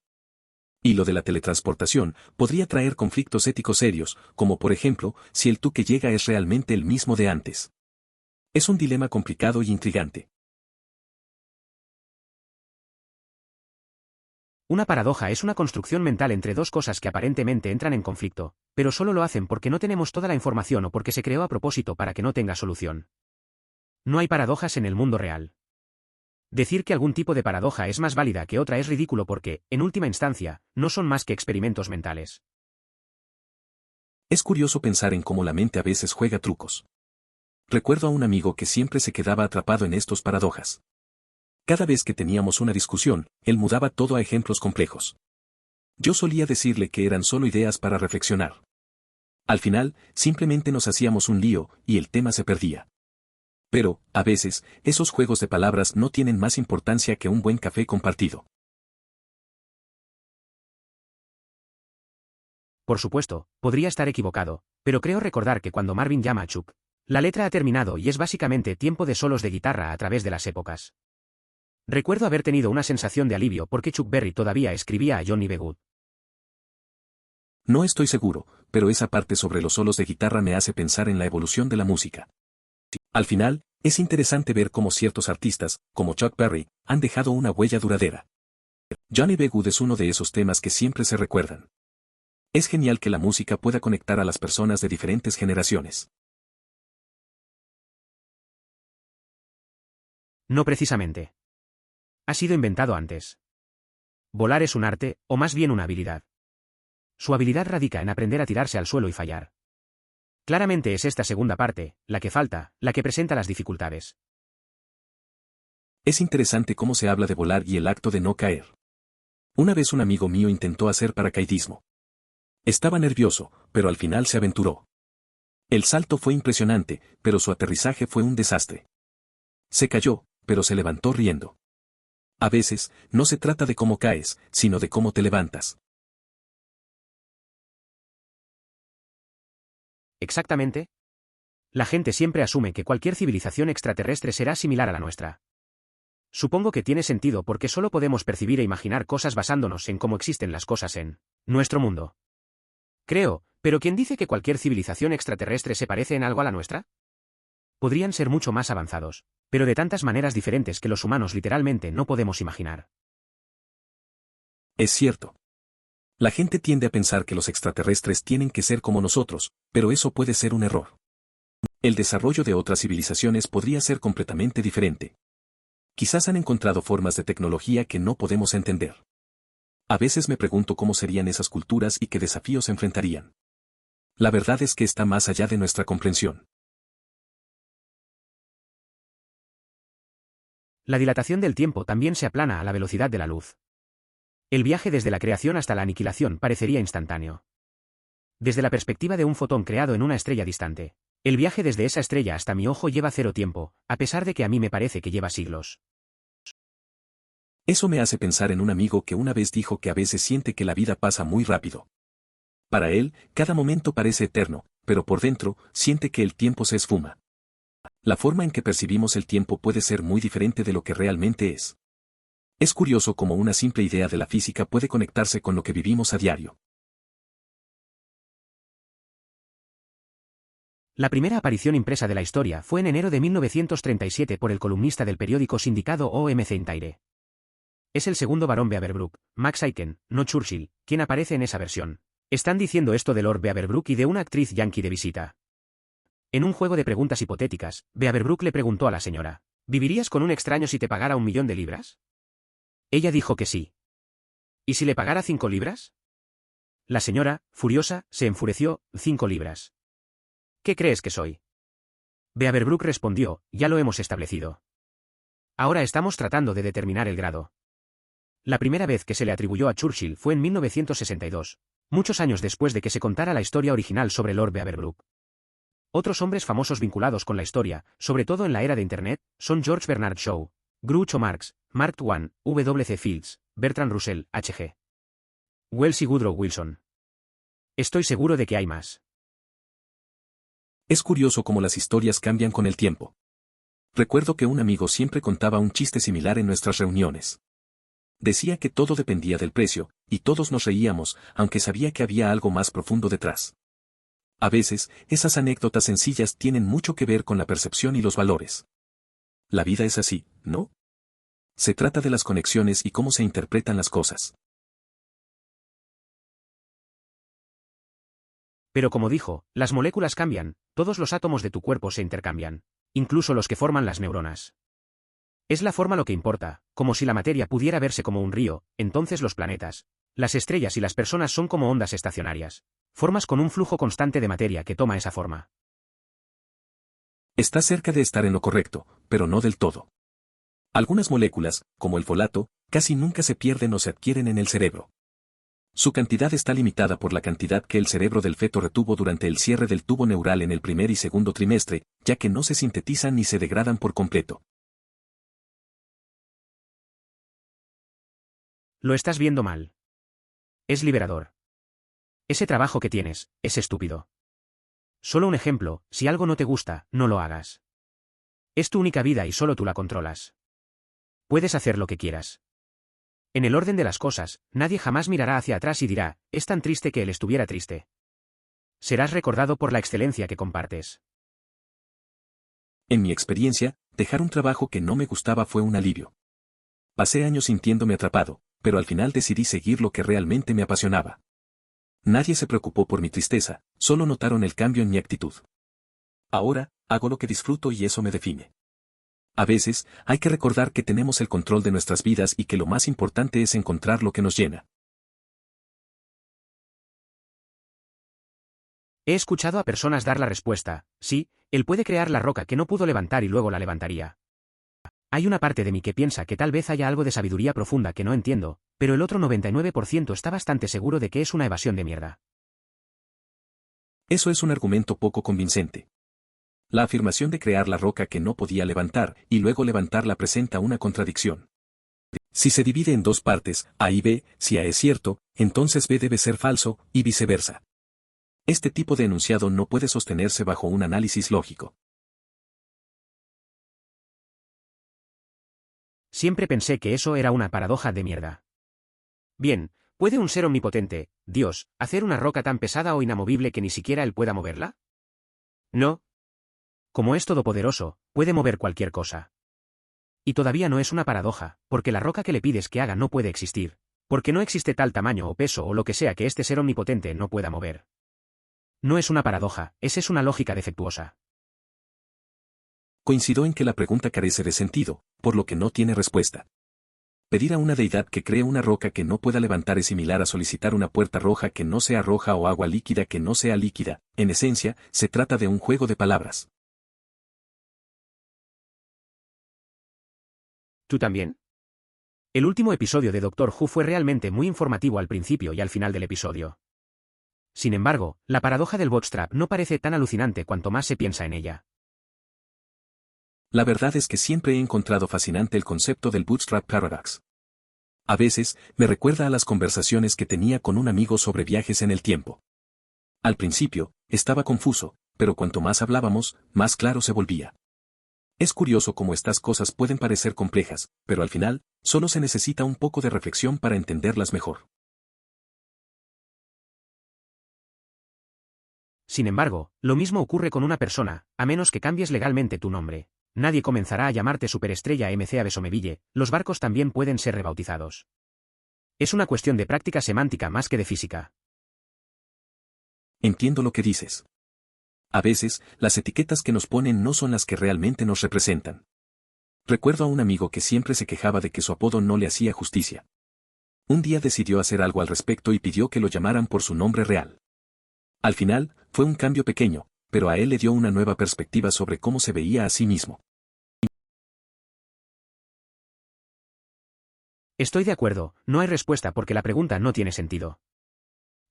Y lo de la teletransportación podría traer conflictos éticos serios, como por ejemplo, si el tú que llega es realmente el mismo de antes. Es un dilema complicado y intrigante. Una paradoja es una construcción mental entre dos cosas que aparentemente entran en conflicto, pero solo lo hacen porque no tenemos toda la información o porque se creó a propósito para que no tenga solución. No hay paradojas en el mundo real. Decir que algún tipo de paradoja es más válida que otra es ridículo porque, en última instancia, no son más que experimentos mentales. Es curioso pensar en cómo la mente a veces juega trucos. Recuerdo a un amigo que siempre se quedaba atrapado en estos paradojas. Cada vez que teníamos una discusión, él mudaba todo a ejemplos complejos. Yo solía decirle que eran solo ideas para reflexionar. Al final, simplemente nos hacíamos un lío, y el tema se perdía. Pero, a veces, esos juegos de palabras no tienen más importancia que un buen café compartido. Por supuesto, podría estar equivocado, pero creo recordar que cuando Marvin llama a Chuck, la letra ha terminado y es básicamente tiempo de solos de guitarra a través de las épocas. Recuerdo haber tenido una sensación de alivio porque Chuck Berry todavía escribía a Johnny B. Good. No estoy seguro, pero esa parte sobre los solos de guitarra me hace pensar en la evolución de la música. Al final, es interesante ver cómo ciertos artistas, como Chuck Berry, han dejado una huella duradera. Johnny B. Good es uno de esos temas que siempre se recuerdan. Es genial que la música pueda conectar a las personas de diferentes generaciones. No precisamente. Ha sido inventado antes. Volar es un arte, o más bien una habilidad. Su habilidad radica en aprender a tirarse al suelo y fallar. Claramente es esta segunda parte, la que falta, la que presenta las dificultades. Es interesante cómo se habla de volar y el acto de no caer. Una vez un amigo mío intentó hacer paracaidismo. Estaba nervioso, pero al final se aventuró. El salto fue impresionante, pero su aterrizaje fue un desastre. Se cayó, pero se levantó riendo. A veces, no se trata de cómo caes, sino de cómo te levantas. Exactamente. La gente siempre asume que cualquier civilización extraterrestre será similar a la nuestra. Supongo que tiene sentido porque solo podemos percibir e imaginar cosas basándonos en cómo existen las cosas en nuestro mundo. Creo, pero ¿quién dice que cualquier civilización extraterrestre se parece en algo a la nuestra? Podrían ser mucho más avanzados, pero de tantas maneras diferentes que los humanos literalmente no podemos imaginar. Es cierto. La gente tiende a pensar que los extraterrestres tienen que ser como nosotros, pero eso puede ser un error. El desarrollo de otras civilizaciones podría ser completamente diferente. Quizás han encontrado formas de tecnología que no podemos entender. A veces me pregunto cómo serían esas culturas y qué desafíos enfrentarían. La verdad es que está más allá de nuestra comprensión. La dilatación del tiempo también se aplana a la velocidad de la luz. El viaje desde la creación hasta la aniquilación parecería instantáneo. Desde la perspectiva de un fotón creado en una estrella distante, el viaje desde esa estrella hasta mi ojo lleva 0 tiempo, a pesar de que a mí me parece que lleva siglos. Eso me hace pensar en un amigo que una vez dijo que a veces siente que la vida pasa muy rápido. Para él, cada momento parece eterno, pero por dentro, siente que el tiempo se esfuma. La forma en que percibimos el tiempo puede ser muy diferente de lo que realmente es. Es curioso cómo una simple idea de la física puede conectarse con lo que vivimos a diario. La primera aparición impresa de la historia fue en enero de 1937 por el columnista del periódico sindicado O.M. Cintyre. Es el segundo barón Beaverbrook, Max Aiken, no Churchill, quien aparece en esa versión. Están diciendo esto de Lord Beaverbrook y de una actriz yankee de visita. En un juego de preguntas hipotéticas, Beaverbrook le preguntó a la señora, ¿vivirías con un extraño si te pagara 1.000.000 de libras? Ella dijo que sí. ¿Y si le pagara 5 libras? La señora, furiosa, se enfureció, 5 libras. ¿Qué crees que soy? Beaverbrook respondió, ya lo hemos establecido. Ahora estamos tratando de determinar el grado. La primera vez que se le atribuyó a Churchill fue en 1962, muchos años después de que se contara la historia original sobre Lord Beaverbrook. Otros hombres famosos vinculados con la historia, sobre todo en la era de Internet, son George Bernard Shaw, Groucho Marx, Mark Twain, W.C. Fields, Bertrand Russell, H.G. Wells y Woodrow Wilson. Estoy seguro de que hay más. Es curioso cómo las historias cambian con el tiempo. Recuerdo que un amigo siempre contaba un chiste similar en nuestras reuniones. Decía que todo dependía del precio, y todos nos reíamos, aunque sabía que había algo más profundo detrás. A veces, esas anécdotas sencillas tienen mucho que ver con la percepción y los valores. La vida es así, ¿no? Se trata de las conexiones y cómo se interpretan las cosas. Pero como dijo, las moléculas cambian, todos los átomos de tu cuerpo se intercambian, incluso los que forman las neuronas. Es la forma lo que importa, como si la materia pudiera verse como un río, entonces los planetas, las estrellas y las personas son como ondas estacionarias, formas con un flujo constante de materia que toma esa forma. Está cerca de estar en lo correcto, pero no del todo. Algunas moléculas, como el folato, casi nunca se pierden o se adquieren en el cerebro. Su cantidad está limitada por la cantidad que el cerebro del feto retuvo durante el cierre del tubo neural en el primer y segundo trimestre, ya que no se sintetizan ni se degradan por completo. Lo estás viendo mal. Es liberador. Ese trabajo que tienes, es estúpido. Solo un ejemplo, si algo no te gusta, no lo hagas. Es tu única vida y solo tú la controlas. Puedes hacer lo que quieras. En el orden de las cosas, nadie jamás mirará hacia atrás y dirá, es tan triste que él estuviera triste. Serás recordado por la excelencia que compartes. En mi experiencia, dejar un trabajo que no me gustaba fue un alivio. Pasé años sintiéndome atrapado, pero al final decidí seguir lo que realmente me apasionaba. Nadie se preocupó por mi tristeza, solo notaron el cambio en mi actitud. Ahora, hago lo que disfruto y eso me define. A veces, hay que recordar que tenemos el control de nuestras vidas y que lo más importante es encontrar lo que nos llena. He escuchado a personas dar la respuesta, sí, él puede crear la roca que no pudo levantar y luego la levantaría. Hay una parte de mí que piensa que tal vez haya algo de sabiduría profunda que no entiendo, pero el otro 99% está bastante seguro de que es una evasión de mierda. Eso es un argumento poco convincente. La afirmación de crear la roca que no podía levantar y luego levantarla presenta una contradicción. Si se divide en dos partes, A y B, si A es cierto, entonces B debe ser falso, y viceversa. Este tipo de enunciado no puede sostenerse bajo un análisis lógico. Siempre pensé que eso era una paradoja de mierda. Bien, ¿puede un ser omnipotente, Dios, hacer una roca tan pesada o inamovible que ni siquiera él pueda moverla? No. Como es todopoderoso, puede mover cualquier cosa. Y todavía no es una paradoja, porque la roca que le pides que haga no puede existir, porque no existe tal tamaño o peso o lo que sea que este ser omnipotente no pueda mover. No es una paradoja, es una lógica defectuosa. Coincido en que la pregunta carece de sentido, por lo que no tiene respuesta. Pedir a una deidad que cree una roca que no pueda levantar es similar a solicitar una puerta roja que no sea roja o agua líquida que no sea líquida. En esencia, se trata de un juego de palabras. ¿Tú también? El último episodio de Doctor Who fue realmente muy informativo al principio y al final del episodio. Sin embargo, la paradoja del bootstrap no parece tan alucinante cuanto más se piensa en ella. La verdad es que siempre he encontrado fascinante el concepto del Bootstrap Paradox. A veces, me recuerda a las conversaciones que tenía con un amigo sobre viajes en el tiempo. Al principio, estaba confuso, pero cuanto más hablábamos, más claro se volvía. Es curioso cómo estas cosas pueden parecer complejas, pero al final, solo se necesita un poco de reflexión para entenderlas mejor. Sin embargo, lo mismo ocurre con una persona, a menos que cambies legalmente tu nombre. Nadie comenzará a llamarte superestrella MC Avesomeville, los barcos también pueden ser rebautizados. Es una cuestión de práctica semántica más que de física. Entiendo lo que dices. A veces, las etiquetas que nos ponen no son las que realmente nos representan. Recuerdo a un amigo que siempre se quejaba de que su apodo no le hacía justicia. Un día decidió hacer algo al respecto y pidió que lo llamaran por su nombre real. Al final, fue un cambio pequeño, pero a él le dio una nueva perspectiva sobre cómo se veía a sí mismo. Estoy de acuerdo, no hay respuesta porque la pregunta no tiene sentido.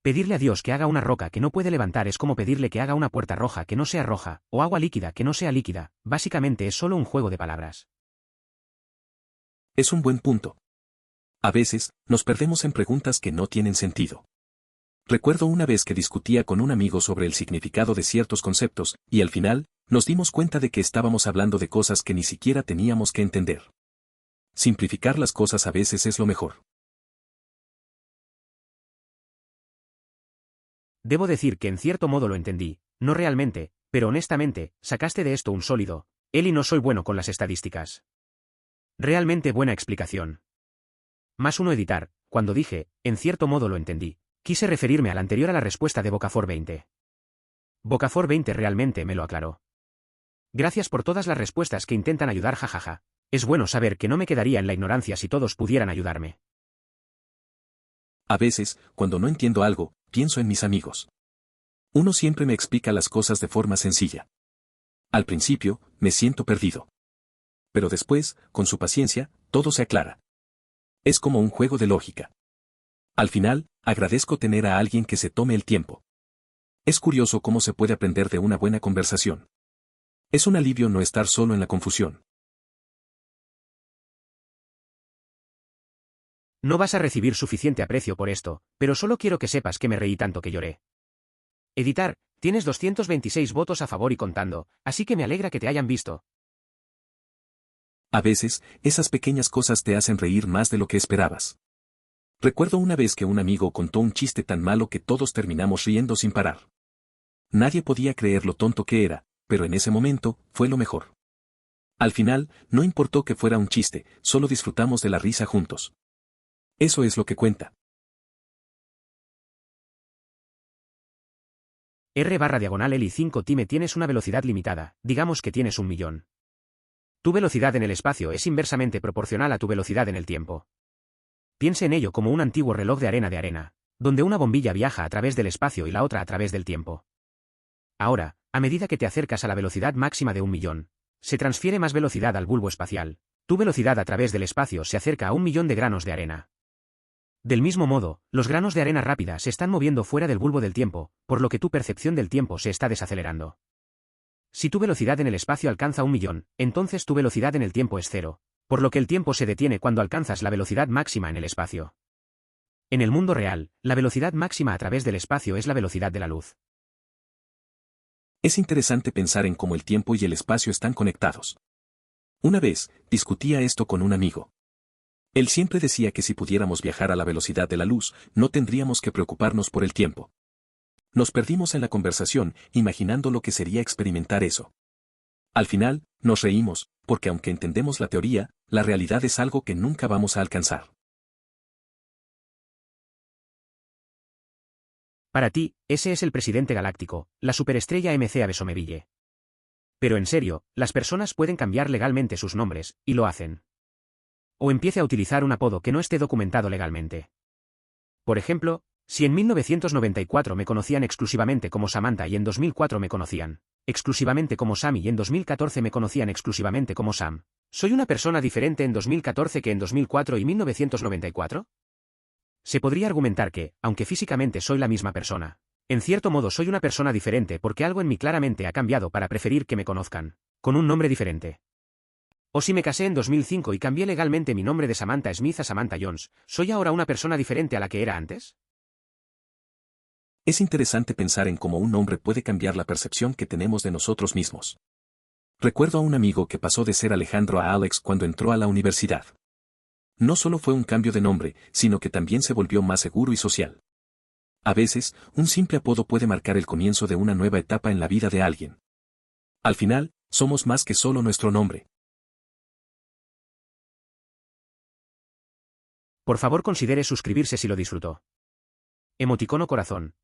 Pedirle a Dios que haga una roca que no puede levantar es como pedirle que haga una puerta roja que no sea roja, o agua líquida que no sea líquida, básicamente es solo un juego de palabras. Es un buen punto. A veces, nos perdemos en preguntas que no tienen sentido. Recuerdo una vez que discutía con un amigo sobre el significado de ciertos conceptos, y al final, nos dimos cuenta de que estábamos hablando de cosas que ni siquiera teníamos que entender. Simplificar las cosas a veces es lo mejor. Debo decir que en cierto modo lo entendí, no realmente, pero honestamente, sacaste de esto un sólido. Él y no soy bueno con las estadísticas. Realmente buena explicación. Más uno editar, cuando dije, en cierto modo lo entendí, quise referirme al anterior a la respuesta de Bocafor 20. Bocafor 20 realmente me lo aclaró. Gracias por todas las respuestas que intentan ayudar, jajaja. Es bueno saber que no me quedaría en la ignorancia si todos pudieran ayudarme. A veces, cuando no entiendo algo, pienso en mis amigos. Uno siempre me explica las cosas de forma sencilla. Al principio, me siento perdido. Pero después, con su paciencia, todo se aclara. Es como un juego de lógica. Al final, agradezco tener a alguien que se tome el tiempo. Es curioso cómo se puede aprender de una buena conversación. Es un alivio no estar solo en la confusión. No vas a recibir suficiente aprecio por esto, pero solo quiero que sepas que me reí tanto que lloré. Editar, tienes 226 votos a favor y contando, así que me alegra que te hayan visto. A veces, esas pequeñas cosas te hacen reír más de lo que esperabas. Recuerdo una vez que un amigo contó un chiste tan malo que todos terminamos riendo sin parar. Nadie podía creer lo tonto que era, pero en ese momento, fue lo mejor. Al final, no importó que fuera un chiste, solo disfrutamos de la risa juntos. Eso es lo que cuenta. R/L5 Time tienes una velocidad limitada, digamos que tienes 1 millón. Tu velocidad en el espacio es inversamente proporcional a tu velocidad en el tiempo. Piense en ello como un antiguo reloj de arena, donde una bombilla viaja a través del espacio y la otra a través del tiempo. Ahora, a medida que te acercas a la velocidad máxima de 1.000.000, se transfiere más velocidad al bulbo espacial. Tu velocidad a través del espacio se acerca a 1.000.000 de granos de arena. Del mismo modo, los granos de arena rápida se están moviendo fuera del bulbo del tiempo, por lo que tu percepción del tiempo se está desacelerando. Si tu velocidad en el espacio alcanza 1.000.000, entonces tu velocidad en el tiempo es cero, por lo que el tiempo se detiene cuando alcanzas la velocidad máxima en el espacio. En el mundo real, la velocidad máxima a través del espacio es la velocidad de la luz. Es interesante pensar en cómo el tiempo y el espacio están conectados. Una vez, discutía esto con un amigo. Él siempre decía que si pudiéramos viajar a la velocidad de la luz, no tendríamos que preocuparnos por el tiempo. Nos perdimos en la conversación, imaginando lo que sería experimentar eso. Al final, nos reímos, porque aunque entendemos la teoría, la realidad es algo que nunca vamos a alcanzar. Para ti, ese es el presidente galáctico, la superestrella MC Abesomeville. Pero en serio, las personas pueden cambiar legalmente sus nombres, y lo hacen. O empiece a utilizar un apodo que no esté documentado legalmente. Por ejemplo, si en 1994 me conocían exclusivamente como Samantha y en 2004 me conocían exclusivamente como Sammy y en 2014 me conocían exclusivamente como Sam, ¿soy una persona diferente en 2014 que en 2004 y 1994? Se podría argumentar que, aunque físicamente soy la misma persona, en cierto modo soy una persona diferente porque algo en mí claramente ha cambiado para preferir que me conozcan con un nombre diferente. O si me casé en 2005 y cambié legalmente mi nombre de Samantha Smith a Samantha Jones, ¿soy ahora una persona diferente a la que era antes? Es interesante pensar en cómo un nombre puede cambiar la percepción que tenemos de nosotros mismos. Recuerdo a un amigo que pasó de ser Alejandro a Alex cuando entró a la universidad. No solo fue un cambio de nombre, sino que también se volvió más seguro y social. A veces, un simple apodo puede marcar el comienzo de una nueva etapa en la vida de alguien. Al final, somos más que solo nuestro nombre. Por favor considere suscribirse si lo disfrutó. Emoticono corazón,